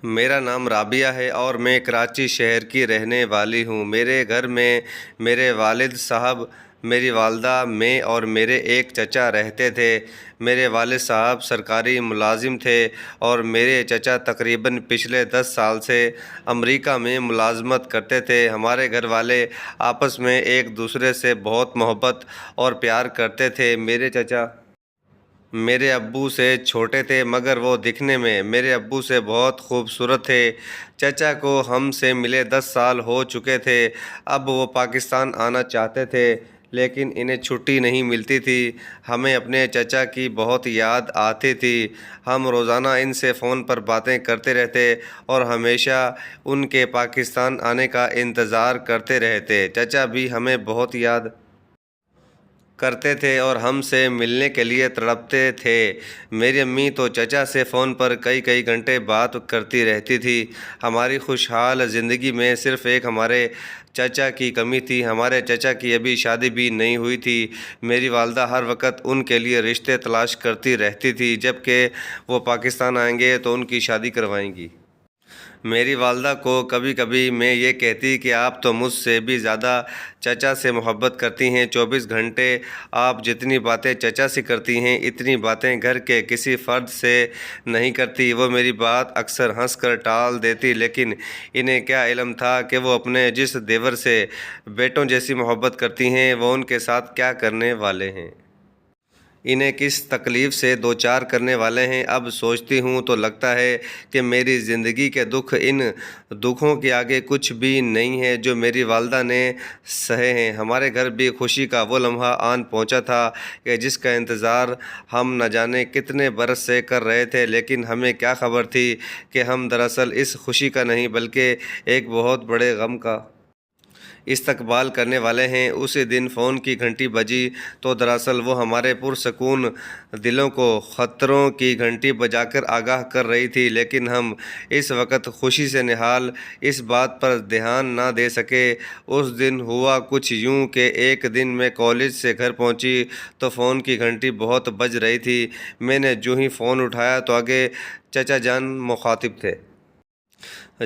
میرا نام رابعہ ہے اور میں کراچی شہر کی رہنے والی ہوں۔ میرے گھر میں میرے والد صاحب، میری والدہ، میں اور میرے ایک چچا رہتے تھے۔ میرے والد صاحب سرکاری ملازم تھے اور میرے چچا تقریباً پچھلے 10 سال سے امریکہ میں ملازمت کرتے تھے۔ ہمارے گھر والے آپس میں ایک دوسرے سے بہت محبت اور پیار کرتے تھے۔ میرے چچا میرے ابو سے چھوٹے تھے مگر وہ دکھنے میں میرے ابو سے بہت خوبصورت تھے۔ چچا کو ہم سے ملے 10 سال ہو چکے تھے۔ اب وہ پاکستان آنا چاہتے تھے لیکن انہیں چھٹی نہیں ملتی تھی۔ ہمیں اپنے چچا کی بہت یاد آتی تھی۔ ہم روزانہ ان سے فون پر باتیں کرتے رہتے اور ہمیشہ ان کے پاکستان آنے کا انتظار کرتے رہتے۔ چچا بھی ہمیں بہت یاد کرتے تھے اور ہم سے ملنے کے لیے تڑپتے تھے۔ میری امی تو چچا سے فون پر کئی گھنٹے بات کرتی رہتی تھی۔ ہماری خوشحال زندگی میں صرف ایک ہمارے چچا کی کمی تھی۔ ہمارے چچا کی ابھی شادی بھی نہیں ہوئی تھی۔ میری والدہ ہر وقت ان کے لیے رشتے تلاش کرتی رہتی تھی، جب کہ وہ پاکستان آئیں گے تو ان کی شادی کروائیں گی۔ میری والدہ کو کبھی کبھی میں یہ کہتی کہ آپ تو مجھ سے بھی زیادہ چچا سے محبت کرتی ہیں۔ 24 گھنٹے آپ جتنی باتیں چچا سے کرتی ہیں اتنی باتیں گھر کے کسی فرد سے نہیں کرتی۔ وہ میری بات اکثر ہنس کر ٹال دیتی، لیکن انہیں کیا علم تھا کہ وہ اپنے جس دیور سے بیٹوں جیسی محبت کرتی ہیں وہ ان کے ساتھ کیا کرنے والے ہیں، انہیں کس تکلیف سے دوچار کرنے والے ہیں۔ اب سوچتی ہوں تو لگتا ہے کہ میری زندگی کے دکھ ان دکھوں کے آگے کچھ بھی نہیں ہے جو میری والدہ نے سہے ہیں۔ ہمارے گھر بھی خوشی کا وہ لمحہ آن پہنچا تھا کہ جس کا انتظار ہم نہ جانے کتنے برس سے کر رہے تھے، لیکن ہمیں کیا خبر تھی کہ ہم دراصل اس خوشی کا نہیں بلکہ ایک بہت بڑے غم کا استقبال کرنے والے ہیں۔ اسی دن فون کی گھنٹی بجی تو دراصل وہ ہمارے پرسکون دلوں کو خطروں کی گھنٹی بجا کر آگاہ کر رہی تھی، لیکن ہم اس وقت خوشی سے نہال اس بات پر دھیان نہ دے سکے۔ اس دن ہوا کچھ یوں کہ ایک دن میں کالج سے گھر پہنچی تو فون کی گھنٹی بہت بج رہی تھی۔ میں نے جو ہی فون اٹھایا تو آگے چچا جان مخاطب تھے،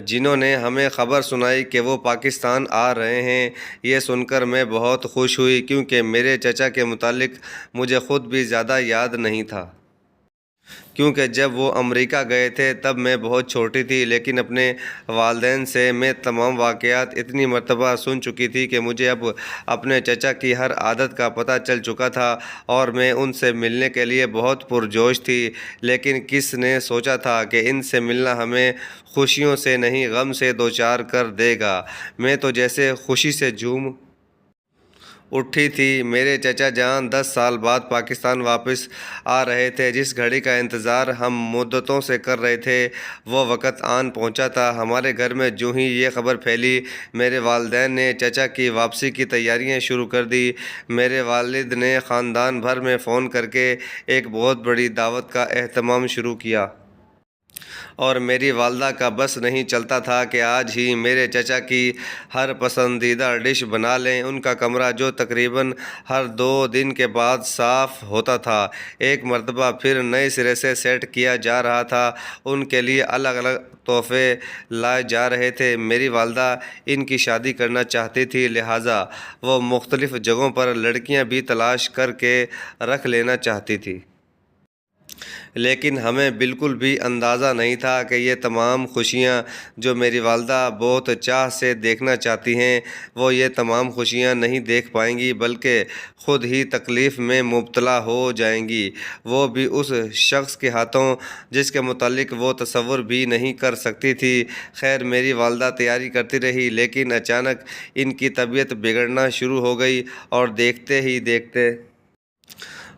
جنہوں نے ہمیں خبر سنائی کہ وہ پاکستان آ رہے ہیں۔ یہ سن کر میں بہت خوش ہوئی کیونکہ میرے چچا کے متعلق مجھے خود بھی زیادہ یاد نہیں تھا، کیونکہ جب وہ امریکہ گئے تھے تب میں بہت چھوٹی تھی، لیکن اپنے والدین سے میں تمام واقعات اتنی مرتبہ سن چکی تھی کہ مجھے اب اپنے چچا کی ہر عادت کا پتہ چل چکا تھا اور میں ان سے ملنے کے لیے بہت پرجوش تھی۔ لیکن کس نے سوچا تھا کہ ان سے ملنا ہمیں خوشیوں سے نہیں غم سے دوچار کر دے گا۔ میں تو جیسے خوشی سے جھوم اٹھی تھی۔ میرے چچا جان 10 سال بعد پاکستان واپس آ رہے تھے۔ جس گھڑی کا انتظار ہم مدتوں سے کر رہے تھے وہ وقت آن پہنچا تھا۔ ہمارے گھر میں جو ہی یہ خبر پھیلی میرے والدین نے چچا کی واپسی کی تیاریاں شروع کر دی۔ میرے والد نے خاندان بھر میں فون کر کے ایک بہت بڑی دعوت کا اہتمام شروع کیا اور میری والدہ کا بس نہیں چلتا تھا کہ آج ہی میرے چچا کی ہر پسندیدہ ڈش بنا لیں۔ ان کا کمرہ جو تقریباً ہر 2 دن کے بعد صاف ہوتا تھا ایک مرتبہ پھر نئے سرے سے سیٹ کیا جا رہا تھا۔ ان کے لیے الگ الگ تحفے لائے جا رہے تھے۔ میری والدہ ان کی شادی کرنا چاہتی تھی، لہٰذا وہ مختلف جگہوں پر لڑکیاں بھی تلاش کر کے رکھ لینا چاہتی تھی، لیکن ہمیں بالکل بھی اندازہ نہیں تھا کہ یہ تمام خوشیاں جو میری والدہ بہت چاہ سے دیکھنا چاہتی ہیں وہ یہ تمام خوشیاں نہیں دیکھ پائیں گی بلکہ خود ہی تکلیف میں مبتلا ہو جائیں گی، وہ بھی اس شخص کے ہاتھوں جس کے متعلق وہ تصور بھی نہیں کر سکتی تھی۔ خیر میری والدہ تیاری کرتی رہی، لیکن اچانک ان کی طبیعت بگڑنا شروع ہو گئی اور دیکھتے ہی دیکھتے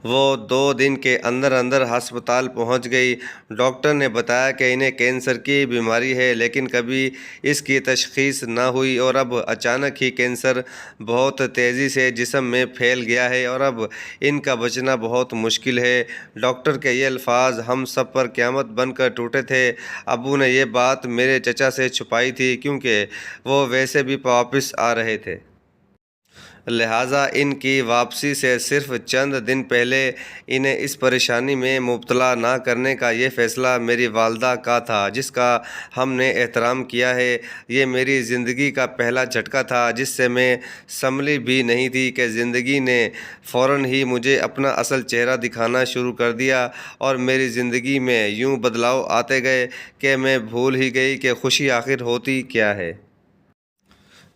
وہ 2 دن کے اندر اندر ہسپتال پہنچ گئی۔ ڈاکٹر نے بتایا کہ انہیں کینسر کی بیماری ہے، لیکن کبھی اس کی تشخیص نہ ہوئی اور اب اچانک ہی کینسر بہت تیزی سے جسم میں پھیل گیا ہے اور اب ان کا بچنا بہت مشکل ہے۔ ڈاکٹر کے یہ الفاظ ہم سب پر قیامت بن کر ٹوٹے تھے۔ ابو نے یہ بات میرے چچا سے چھپائی تھی کیونکہ وہ ویسے بھی واپس آ رہے تھے۔ لہٰذا ان کی واپسی سے صرف چند دن پہلے انہیں اس پریشانی میں مبتلا نہ کرنے کا یہ فیصلہ میری والدہ کا تھا، جس کا ہم نے احترام کیا ہے۔ یہ میری زندگی کا پہلا جھٹکا تھا جس سے میں سنبھلی بھی نہیں تھی کہ زندگی نے فوراً ہی مجھے اپنا اصل چہرہ دکھانا شروع کر دیا، اور میری زندگی میں یوں بدلاؤ آتے گئے کہ میں بھول ہی گئی کہ خوشی آخر ہوتی کیا ہے۔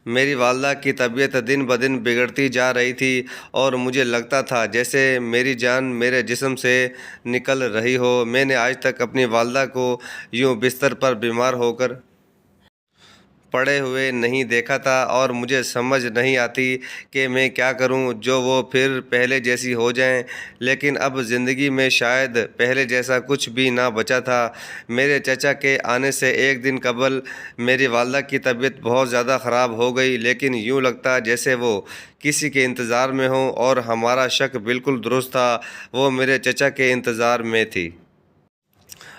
میری والدہ کی طبیعت دن بدن بگڑتی جا رہی تھی اور مجھے لگتا تھا جیسے میری جان میرے جسم سے نکل رہی ہو۔ میں نے آج تک اپنی والدہ کو یوں بستر پر بیمار ہو کر پڑے ہوئے نہیں دیکھا تھا، اور مجھے سمجھ نہیں آتی کہ میں کیا کروں جو وہ پھر پہلے جیسی ہو جائیں، لیکن اب زندگی میں شاید پہلے جیسا کچھ بھی نہ بچا تھا۔ میرے چچا کے آنے سے ایک دن قبل میری والدہ کی طبیعت بہت زیادہ خراب ہو گئی، لیکن یوں لگتا جیسے وہ کسی کے انتظار میں ہوں، اور ہمارا شک بالکل درست تھا، وہ میرے چچا کے انتظار میں تھی۔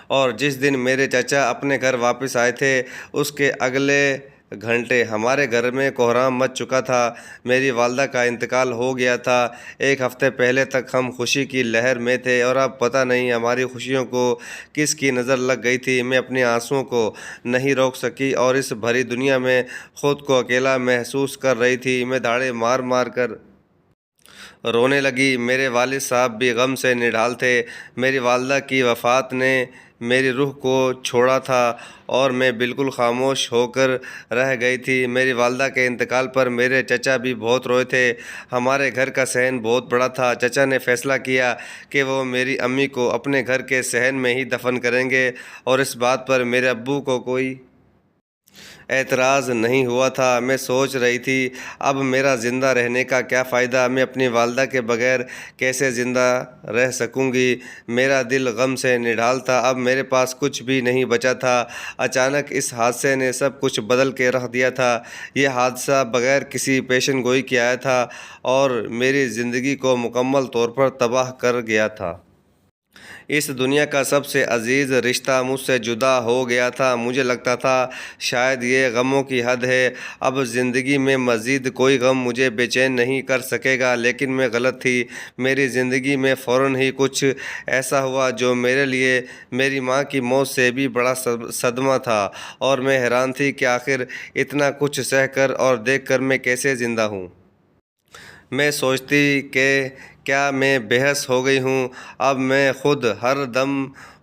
اور جس دن میرے چچا اپنے گھر واپس آئے تھے، اس کے اگلے گھنٹے ہمارے گھر میں کہرام مچ چکا تھا۔ میری والدہ کا انتقال ہو گیا تھا۔ ایک ہفتے پہلے تک ہم خوشی کی لہر میں تھے، اور اب پتہ نہیں ہماری خوشیوں کو کس کی نظر لگ گئی تھی۔ میں اپنے آنسوؤں کو نہیں روک سکی اور اس بھری دنیا میں خود کو اکیلا محسوس کر رہی تھی۔ میں دھاڑے مار مار کر رونے لگی۔ میرے والد صاحب بھی غم سے نڈھال تھے۔ میری والدہ کی وفات نے میری روح کو چھوڑا تھا اور میں بالکل خاموش ہو کر رہ گئی تھی۔ میری والدہ کے انتقال پر میرے چچا بھی بہت روئے تھے۔ ہمارے گھر کا صحن بہت بڑا تھا۔ چچا نے فیصلہ کیا کہ وہ میری امی کو اپنے گھر کے صحن میں ہی دفن کریں گے، اور اس بات پر میرے ابو کو کوئی اعتراض نہیں ہوا تھا۔ میں سوچ رہی تھی اب میرا زندہ رہنے کا کیا فائدہ، میں اپنی والدہ کے بغیر کیسے زندہ رہ سکوں گی۔ میرا دل غم سے نڈھال تھا، اب میرے پاس کچھ بھی نہیں بچا تھا۔ اچانک اس حادثے نے سب کچھ بدل کے رکھ دیا تھا۔ یہ حادثہ بغیر کسی پیشن گوئی کے آیا تھا اور میری زندگی کو مکمل طور پر تباہ کر گیا تھا۔ اس دنیا کا سب سے عزیز رشتہ مجھ سے جدا ہو گیا تھا۔ مجھے لگتا تھا شاید یہ غموں کی حد ہے، اب زندگی میں مزید کوئی غم مجھے بے چین نہیں کر سکے گا، لیکن میں غلط تھی۔ میری زندگی میں فوراً ہی کچھ ایسا ہوا جو میرے لیے میری ماں کی موت سے بھی بڑا صدمہ تھا، اور میں حیران تھی کہ آخر اتنا کچھ سہ کر اور دیکھ کر میں کیسے زندہ ہوں۔ میں سوچتی کہ کیا میں بے حس ہو گئی ہوں۔ اب میں خود ہر دم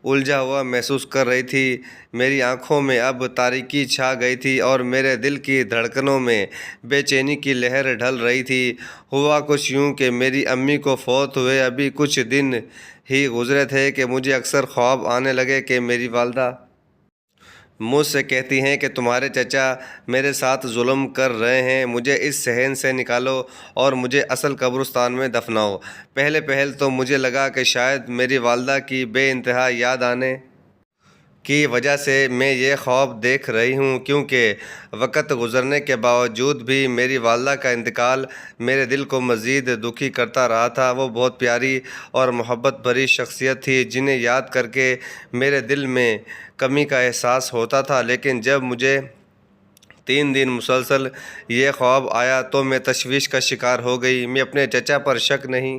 الجھا ہوا محسوس کر رہی تھی۔ میری آنکھوں میں اب تاریکی چھا گئی تھی اور میرے دل کی دھڑکنوں میں بے چینی کی لہر ڈھل رہی تھی۔ ہوا کچھ یوں کہ میری امی کو فوت ہوئے ابھی کچھ دن ہی گزرے تھے کہ مجھے اکثر خواب آنے لگے کہ میری والدہ مجھ سے کہتی ہیں کہ تمہارے چچا میرے ساتھ ظلم کر رہے ہیں، مجھے اس صحن سے نکالو اور مجھے اصل قبرستان میں دفناؤ۔ پہل تو مجھے لگا کہ شاید میری والدہ کی بے انتہا یاد آنے کی وجہ سے میں یہ خواب دیکھ رہی ہوں، کیونکہ وقت گزرنے کے باوجود بھی میری والدہ کا انتقال میرے دل کو مزید دکھی کرتا رہا تھا۔ وہ بہت پیاری اور محبت بھری شخصیت تھی جنہیں یاد کر کے میرے دل میں کمی کا احساس ہوتا تھا، لیکن جب مجھے 3 دن مسلسل یہ خواب آیا تو میں تشویش کا شکار ہو گئی۔ میں اپنے چچا پر شک نہیں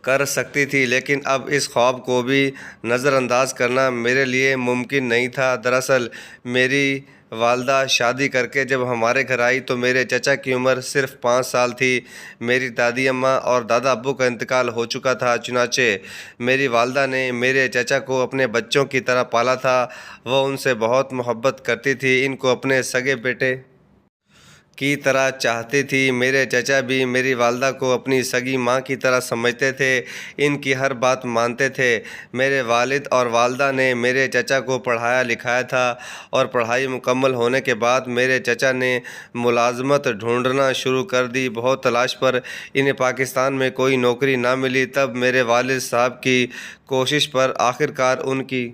کر سکتی تھی، لیکن اب اس خواب کو بھی نظر انداز کرنا میرے لیے ممکن نہیں تھا۔ دراصل میری والدہ شادی کر کے جب ہمارے گھر آئی تو میرے چچا کی عمر صرف 5 سال تھی۔ میری دادی اماں اور دادا ابو کا انتقال ہو چکا تھا، چنانچہ میری والدہ نے میرے چچا کو اپنے بچوں کی طرح پالا تھا۔ وہ ان سے بہت محبت کرتی تھی، ان کو اپنے سگے بیٹے کی طرح چاہتی تھی۔ میرے چچا بھی میری والدہ کو اپنی سگی ماں کی طرح سمجھتے تھے، ان کی ہر بات مانتے تھے۔ میرے والد اور والدہ نے میرے چچا کو پڑھایا لکھایا تھا، اور پڑھائی مکمل ہونے کے بعد میرے چچا نے ملازمت ڈھونڈنا شروع کر دی۔ بہت تلاش پر انہیں پاکستان میں کوئی نوکری نہ ملی، تب میرے والد صاحب کی کوشش پر آخرکار ان کی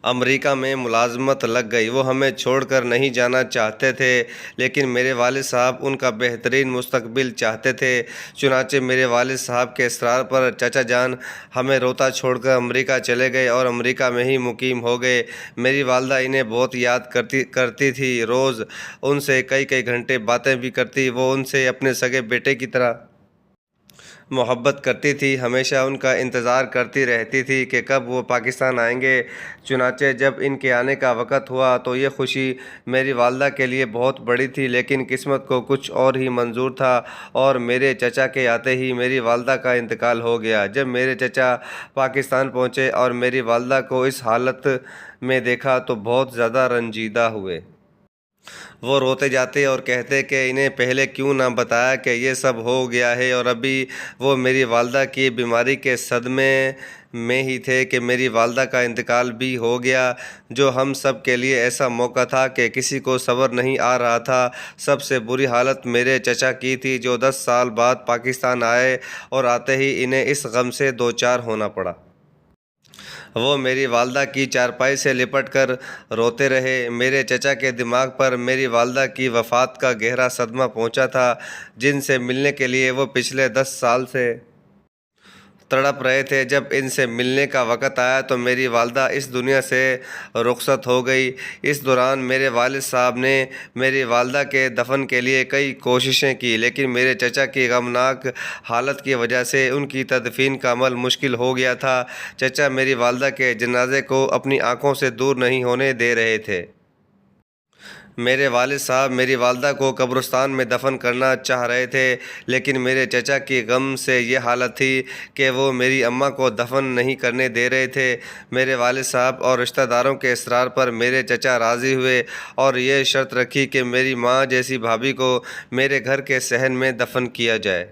امریکہ میں ملازمت لگ گئی۔ وہ ہمیں چھوڑ کر نہیں جانا چاہتے تھے، لیکن میرے والد صاحب ان کا بہترین مستقبل چاہتے تھے۔ چنانچہ میرے والد صاحب کے اصرار پر چچا جان ہمیں روتا چھوڑ کر امریکہ چلے گئے اور امریکہ میں ہی مقیم ہو گئے۔ میری والدہ انہیں بہت یاد کرتی تھی، روز ان سے کئی گھنٹے باتیں بھی کرتی۔ وہ ان سے اپنے سگے بیٹے کی طرح محبت کرتی تھی، ہمیشہ ان کا انتظار کرتی رہتی تھی کہ کب وہ پاکستان آئیں گے۔ چنانچہ جب ان کے آنے کا وقت ہوا تو یہ خوشی میری والدہ کے لیے بہت بڑی تھی، لیکن قسمت کو کچھ اور ہی منظور تھا اور میرے چچا کے آتے ہی میری والدہ کا انتقال ہو گیا۔ جب میرے چچا پاکستان پہنچے اور میری والدہ کو اس حالت میں دیکھا تو بہت زیادہ رنجیدہ ہوئے۔ وہ روتے جاتے اور کہتے کہ انہیں پہلے کیوں نہ بتایا کہ یہ سب ہو گیا ہے، اور ابھی وہ میری والدہ کی بیماری کے صدمے میں ہی تھے کہ میری والدہ کا انتقال بھی ہو گیا، جو ہم سب کے لیے ایسا موقع تھا کہ کسی کو صبر نہیں آ رہا تھا۔ سب سے بری حالت میرے چچا کی تھی، جو 10 سال بعد پاکستان آئے اور آتے ہی انہیں اس غم سے دوچار ہونا پڑا۔ وہ میری والدہ کی چارپائی سے لپٹ کر روتے رہے۔ میرے چچا کے دماغ پر میری والدہ کی وفات کا گہرا صدمہ پہنچا تھا، جن سے ملنے کے لیے وہ پچھلے 10 سال سے تڑپ رہے تھے۔ جب ان سے ملنے کا وقت آیا تو میری والدہ اس دنیا سے رخصت ہو گئی۔ اس دوران میرے والد صاحب نے میری والدہ کے دفن کے لیے کئی کوششیں کی، لیکن میرے چچا کی غمناک حالت کی وجہ سے ان کی تدفین کا عمل مشکل ہو گیا تھا۔ چچا میری والدہ کے جنازے کو اپنی آنکھوں سے دور نہیں ہونے دے رہے تھے۔ میرے والد صاحب میری والدہ کو قبرستان میں دفن کرنا چاہ رہے تھے، لیکن میرے چچا کی غم سے یہ حالت تھی کہ وہ میری اماں کو دفن نہیں کرنے دے رہے تھے۔ میرے والد صاحب اور رشتہ داروں کے اصرار پر میرے چچا راضی ہوئے اور یہ شرط رکھی کہ میری ماں جیسی بھابھی کو میرے گھر کے صحن میں دفن کیا جائے۔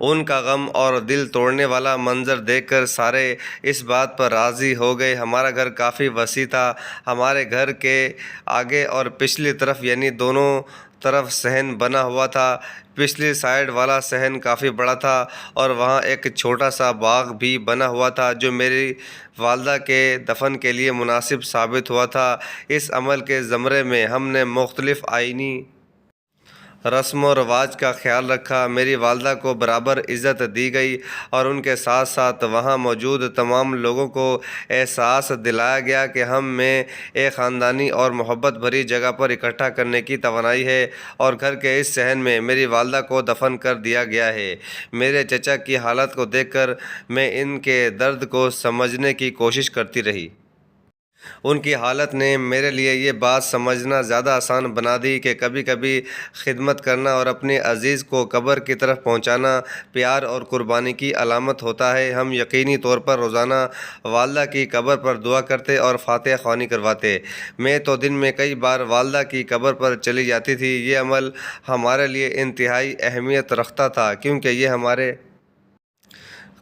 ان کا غم اور دل توڑنے والا منظر دیکھ کر سارے اس بات پر راضی ہو گئے۔ ہمارا گھر کافی وسیع تھا۔ ہمارے گھر کے آگے اور پچھلی طرف یعنی دونوں طرف صحن بنا ہوا تھا۔ پچھلی سائیڈ والا صحن کافی بڑا تھا اور وہاں ایک چھوٹا سا باغ بھی بنا ہوا تھا، جو میری والدہ کے دفن کے لیے مناسب ثابت ہوا تھا۔ اس عمل کے زمرے میں ہم نے مختلف آئینی رسم و رواج کا خیال رکھا۔ میری والدہ کو برابر عزت دی گئی اور ان کے ساتھ ساتھ وہاں موجود تمام لوگوں کو احساس دلایا گیا کہ ہم میں ایک خاندانی اور محبت بھری جگہ پر اکٹھا کرنے کی توانائی ہے، اور گھر کے اس صحن میں میری والدہ کو دفن کر دیا گیا ہے۔ میرے چچا کی حالت کو دیکھ کر میں ان کے درد کو سمجھنے کی کوشش کرتی رہی۔ ان کی حالت نے میرے لیے یہ بات سمجھنا زیادہ آسان بنا دی کہ کبھی کبھی خدمت کرنا اور اپنے عزیز کو قبر کی طرف پہنچانا پیار اور قربانی کی علامت ہوتا ہے۔ ہم یقینی طور پر روزانہ والدہ کی قبر پر دعا کرتے اور فاتحہ خوانی کرواتے۔ میں تو دن میں کئی بار والدہ کی قبر پر چلی جاتی تھی۔ یہ عمل ہمارے لیے انتہائی اہمیت رکھتا تھا، کیونکہ یہ ہمارے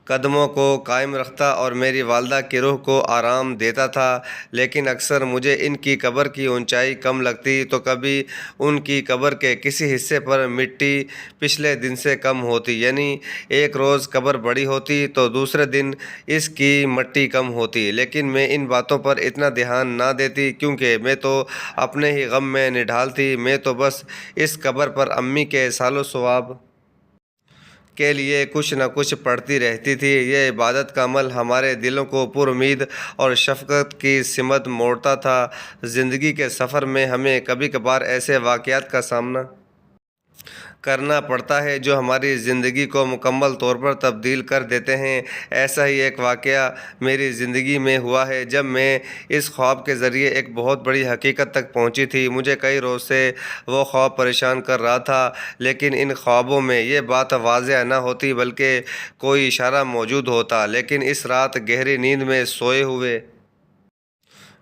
قدموں کو قائم رکھتا اور میری والدہ کی روح کو آرام دیتا تھا۔ لیکن اکثر مجھے ان کی قبر کی اونچائی کم لگتی تو کبھی ان کی قبر کے کسی حصے پر مٹی پچھلے دن سے کم ہوتی، یعنی ایک روز قبر بڑی ہوتی تو دوسرے دن اس کی مٹی کم ہوتی۔ لیکن میں ان باتوں پر اتنا دھیان نہ دیتی، کیونکہ میں تو اپنے ہی غم میں نڈھال تھی۔ میں تو بس اس قبر پر امی کے احسان و ثواب کے لیے کچھ نہ کچھ پڑھتی رہتی تھی۔ یہ عبادت کا عمل ہمارے دلوں کو پر امید اور شفقت کی سمت موڑتا تھا۔ زندگی کے سفر میں ہمیں کبھی کبھار ایسے واقعات کا سامنا کرنا پڑتا ہے جو ہماری زندگی کو مکمل طور پر تبدیل کر دیتے ہیں۔ ایسا ہی ایک واقعہ میری زندگی میں ہوا ہے، جب میں اس خواب کے ذریعے ایک بہت بڑی حقیقت تک پہنچی تھی۔ مجھے کئی روز سے وہ خواب پریشان کر رہا تھا، لیکن ان خوابوں میں یہ بات واضح نہ ہوتی بلکہ کوئی اشارہ موجود ہوتا۔ لیکن اس رات گہری نیند میں سوئے ہوئے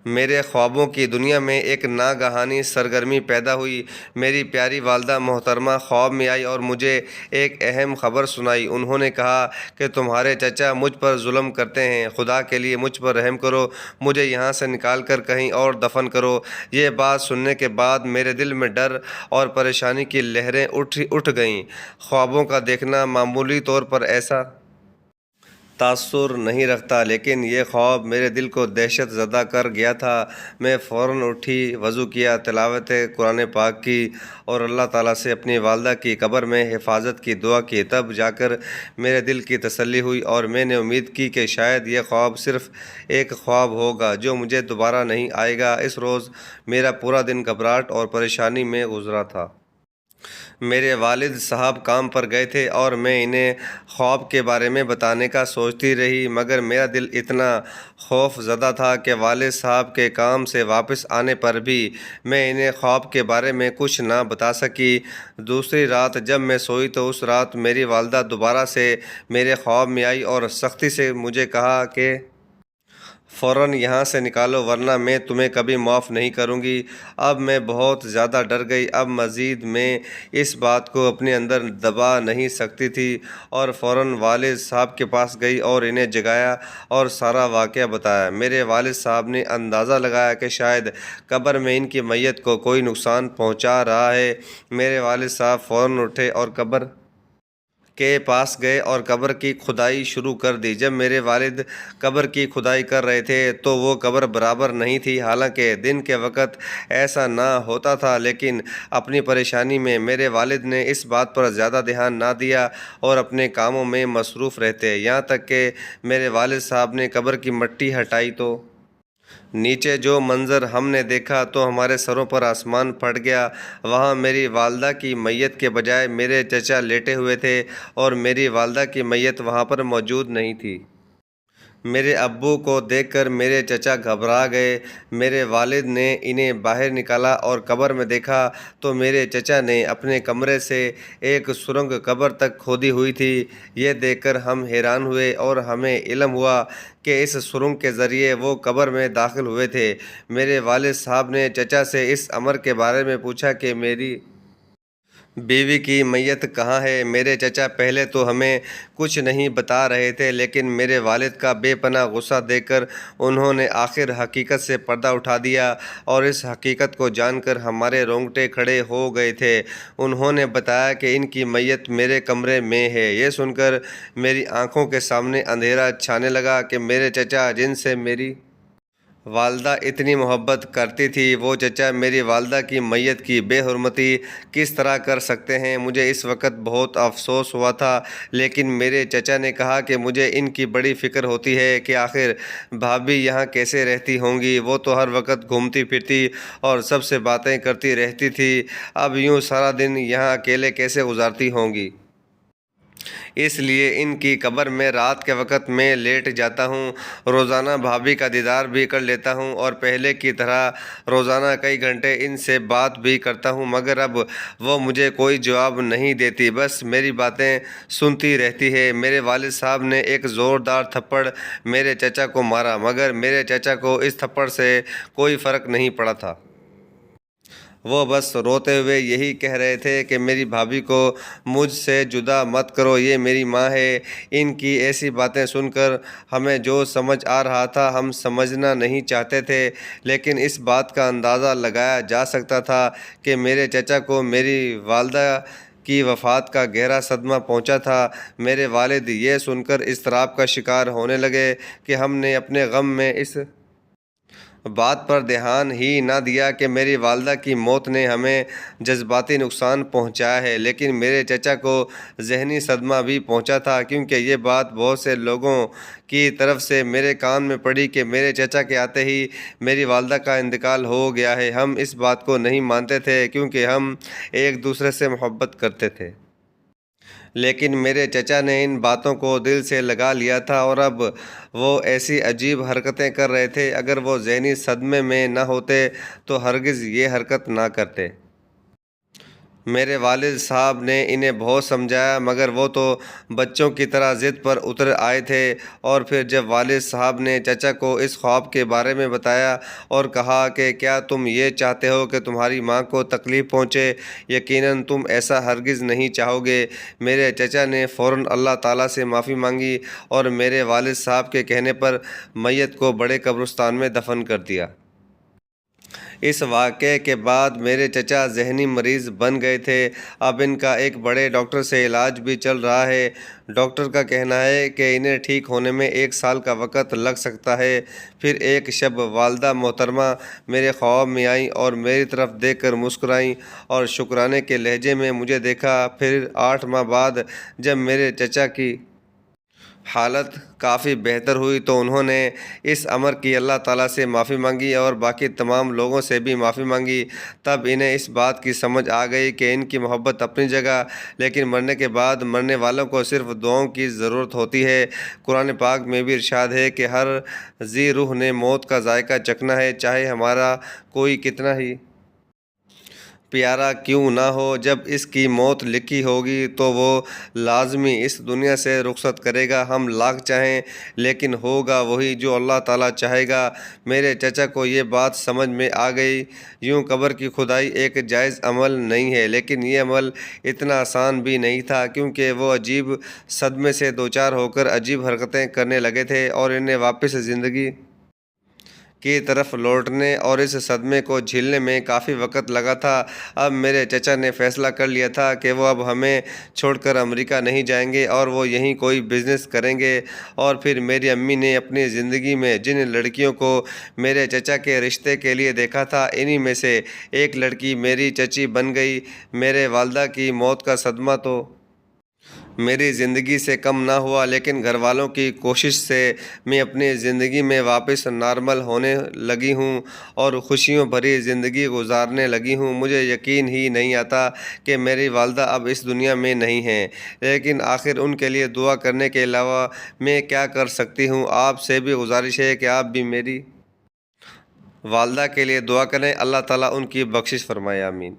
میرے خوابوں کی دنیا میں ایک ناگہانی سرگرمی پیدا ہوئی۔ میری پیاری والدہ محترمہ خواب میں آئی اور مجھے ایک اہم خبر سنائی۔ انہوں نے کہا کہ تمہارے چچا مجھ پر ظلم کرتے ہیں، خدا کے لیے مجھ پر رحم کرو، مجھے یہاں سے نکال کر کہیں اور دفن کرو۔ یہ بات سننے کے بعد میرے دل میں ڈر اور پریشانی کی لہریں اٹھ گئیں۔ خوابوں کا دیکھنا معمولی طور پر ایسا تاثر نہیں رکھتا، لیکن یہ خواب میرے دل کو دہشت زدہ کر گیا تھا۔ میں فوراً اٹھی، وضو کیا، تلاوت قرآن پاک کی اور اللہ تعالیٰ سے اپنی والدہ کی قبر میں حفاظت کی دعا کی۔ تب جا کر میرے دل کی تسلی ہوئی اور میں نے امید کی کہ شاید یہ خواب صرف ایک خواب ہوگا جو مجھے دوبارہ نہیں آئے گا۔ اس روز میرا پورا دن گھبراہٹ اور پریشانی میں گزرا تھا۔ میرے والد صاحب کام پر گئے تھے اور میں انہیں خواب کے بارے میں بتانے کا سوچتی رہی، مگر میرا دل اتنا خوف زدہ تھا کہ والد صاحب کے کام سے واپس آنے پر بھی میں انہیں خواب کے بارے میں کچھ نہ بتا سکی۔ دوسری رات جب میں سوئی تو اس رات میری والدہ دوبارہ سے میرے خواب میں آئی اور سختی سے مجھے کہا کہ فوراً یہاں سے نکالو ورنہ میں تمہیں کبھی معاف نہیں کروں گی۔ اب میں بہت زیادہ ڈر گئی۔ اب مزید میں اس بات کو اپنے اندر دبا نہیں سکتی تھی اور فوراً والد صاحب کے پاس گئی اور انہیں جگایا اور سارا واقعہ بتایا۔ میرے والد صاحب نے اندازہ لگایا کہ شاید قبر میں ان کی میت کو کوئی نقصان پہنچا رہا ہے۔ میرے والد صاحب فوراً اٹھے اور قبر کے پاس گئے اور قبر کی کھدائی شروع کر دی۔ جب میرے والد قبر کی کھدائی کر رہے تھے تو وہ قبر برابر نہیں تھی، حالانکہ دن کے وقت ایسا نہ ہوتا تھا، لیکن اپنی پریشانی میں میرے والد نے اس بات پر زیادہ دھیان نہ دیا اور اپنے کاموں میں مصروف رہتے، یہاں تک کہ میرے والد صاحب نے قبر کی مٹی ہٹائی تو نیچے جو منظر ہم نے دیکھا تو ہمارے سروں پر آسمان پھٹ گیا۔ وہاں میری والدہ کی میت کے بجائے میرے چچا لیٹے ہوئے تھے اور میری والدہ کی میت وہاں پر موجود نہیں تھی۔ میرے ابو کو دیکھ کر میرے چچا گھبرا گئے۔ میرے والد نے انہیں باہر نکالا اور قبر میں دیکھا تو میرے چچا نے اپنے کمرے سے ایک سرنگ قبر تک کھودی ہوئی تھی۔ یہ دیکھ کر ہم حیران ہوئے اور ہمیں علم ہوا کہ اس سرنگ کے ذریعے وہ قبر میں داخل ہوئے تھے۔ میرے والد صاحب نے چچا سے اس امر کے بارے میں پوچھا کہ میری بیوی کی میت کہاں ہے؟ میرے چچا پہلے تو ہمیں کچھ نہیں بتا رہے تھے، لیکن میرے والد کا بے پناہ غصہ دیکھ کر انہوں نے آخر حقیقت سے پردہ اٹھا دیا اور اس حقیقت کو جان کر ہمارے رونگٹے کھڑے ہو گئے تھے۔ انہوں نے بتایا کہ ان کی میت میرے کمرے میں ہے۔ یہ سن کر میری آنکھوں کے سامنے اندھیرا چھانے لگا کہ میرے چچا جن سے میری والدہ اتنی محبت کرتی تھی، وہ چچا میری والدہ کی میت کی بے حرمتی کس طرح کر سکتے ہیں؟ مجھے اس وقت بہت افسوس ہوا تھا، لیکن میرے چچا نے کہا کہ مجھے ان کی بڑی فکر ہوتی ہے کہ آخر بھابھی یہاں کیسے رہتی ہوں گی، وہ تو ہر وقت گھومتی پھرتی اور سب سے باتیں کرتی رہتی تھی، اب یوں سارا دن یہاں اکیلے کیسے گزارتی ہوں گی؟ اس لیے ان کی قبر میں رات کے وقت میں لیٹ جاتا ہوں، روزانہ بھابھی کا دیدار بھی کر لیتا ہوں اور پہلے کی طرح روزانہ کئی گھنٹے ان سے بات بھی کرتا ہوں، مگر اب وہ مجھے کوئی جواب نہیں دیتی، بس میری باتیں سنتی رہتی ہے۔ میرے والد صاحب نے ایک زوردار تھپڑ میرے چچا کو مارا، مگر میرے چچا کو اس تھپڑ سے کوئی فرق نہیں پڑا تھا۔ وہ بس روتے ہوئے یہی کہہ رہے تھے کہ میری بھابھی کو مجھ سے جدا مت کرو، یہ میری ماں ہے۔ ان کی ایسی باتیں سن کر ہمیں جو سمجھ آ رہا تھا ہم سمجھنا نہیں چاہتے تھے، لیکن اس بات کا اندازہ لگایا جا سکتا تھا کہ میرے چچا کو میری والدہ کی وفات کا گہرا صدمہ پہنچا تھا۔ میرے والد یہ سن کر اضطراب کا شکار ہونے لگے کہ ہم نے اپنے غم میں اس بات پر دھیان ہی نہ دیا کہ میری والدہ کی موت نے ہمیں جذباتی نقصان پہنچایا ہے، لیکن میرے چچا کو ذہنی صدمہ بھی پہنچا تھا، کیونکہ یہ بات بہت سے لوگوں کی طرف سے میرے کان میں پڑی کہ میرے چچا کے آتے ہی میری والدہ کا انتقال ہو گیا ہے۔ ہم اس بات کو نہیں مانتے تھے کیونکہ ہم ایک دوسرے سے محبت کرتے تھے، لیکن میرے چچا نے ان باتوں کو دل سے لگا لیا تھا اور اب وہ ایسی عجیب حرکتیں کر رہے تھے، اگر وہ ذہنی صدمے میں نہ ہوتے تو ہرگز یہ حرکت نہ کرتے۔ میرے والد صاحب نے انہیں بہت سمجھایا، مگر وہ تو بچوں کی طرح ضد پر اتر آئے تھے، اور پھر جب والد صاحب نے چچا کو اس خواب کے بارے میں بتایا اور کہا کہ کیا تم یہ چاہتے ہو کہ تمہاری ماں کو تکلیف پہنچے؟ یقیناً تم ایسا ہرگز نہیں چاہو گے۔ میرے چچا نے فوراً اللہ تعالیٰ سے معافی مانگی اور میرے والد صاحب کے کہنے پر میت کو بڑے قبرستان میں دفن کر دیا۔ اس واقعے کے بعد میرے چچا ذہنی مریض بن گئے تھے۔ اب ان کا ایک بڑے ڈاکٹر سے علاج بھی چل رہا ہے۔ ڈاکٹر کا کہنا ہے کہ انہیں ٹھیک ہونے میں 1 سال کا وقت لگ سکتا ہے۔ پھر ایک شب والدہ محترمہ میرے خواب میں آئیں اور میری طرف دیکھ کر مسکرائیں اور شکرانے کے لہجے میں مجھے دیکھا۔ پھر 8 ماہ بعد جب میرے چچا کی حالت کافی بہتر ہوئی تو انہوں نے اس امر کی اللہ تعالیٰ سے معافی مانگی اور باقی تمام لوگوں سے بھی معافی مانگی۔ تب انہیں اس بات کی سمجھ آ گئی کہ ان کی محبت اپنی جگہ، لیکن مرنے کے بعد مرنے والوں کو صرف دعاؤں کی ضرورت ہوتی ہے۔ قرآن پاک میں بھی ارشاد ہے کہ ہر ذی روح نے موت کا ذائقہ چکھنا ہے، چاہے ہمارا کوئی کتنا ہی پیارا کیوں نہ ہو۔ جب اس کی موت لکھی ہوگی تو وہ لازمی اس دنیا سے رخصت کرے گا، ہم لاکھ چاہیں، لیکن ہوگا وہی جو اللہ تعالیٰ چاہے گا۔ میرے چچا کو یہ بات سمجھ میں آ گئی۔ یوں قبر کی کھدائی ایک جائز عمل نہیں ہے، لیکن یہ عمل اتنا آسان بھی نہیں تھا، کیونکہ وہ عجیب صدمے سے دوچار ہو کر عجیب حرکتیں کرنے لگے تھے اور انہیں واپس زندگی کی طرف لوٹنے اور اس صدمے کو جھیلنے میں کافی وقت لگا تھا۔ اب میرے چچا نے فیصلہ کر لیا تھا کہ وہ اب ہمیں چھوڑ کر امریکہ نہیں جائیں گے اور وہ یہیں کوئی بزنس کریں گے۔ اور پھر میری امی نے اپنی زندگی میں جن لڑکیوں کو میرے چچا کے رشتے کے لیے دیکھا تھا، انہی میں سے ایک لڑکی میری چچی بن گئی۔ میرے والدہ کی موت کا صدمہ تو میری زندگی سے کم نہ ہوا، لیکن گھر والوں کی کوشش سے میں اپنی زندگی میں واپس نارمل ہونے لگی ہوں اور خوشیوں بھری زندگی گزارنے لگی ہوں۔ مجھے یقین ہی نہیں آتا کہ میری والدہ اب اس دنیا میں نہیں ہیں، لیکن آخر ان کے لیے دعا کرنے کے علاوہ میں کیا کر سکتی ہوں۔ آپ سے بھی گزارش ہے کہ آپ بھی میری والدہ کے لیے دعا کریں، اللہ تعالیٰ ان کی بخشش فرمائے، آمین۔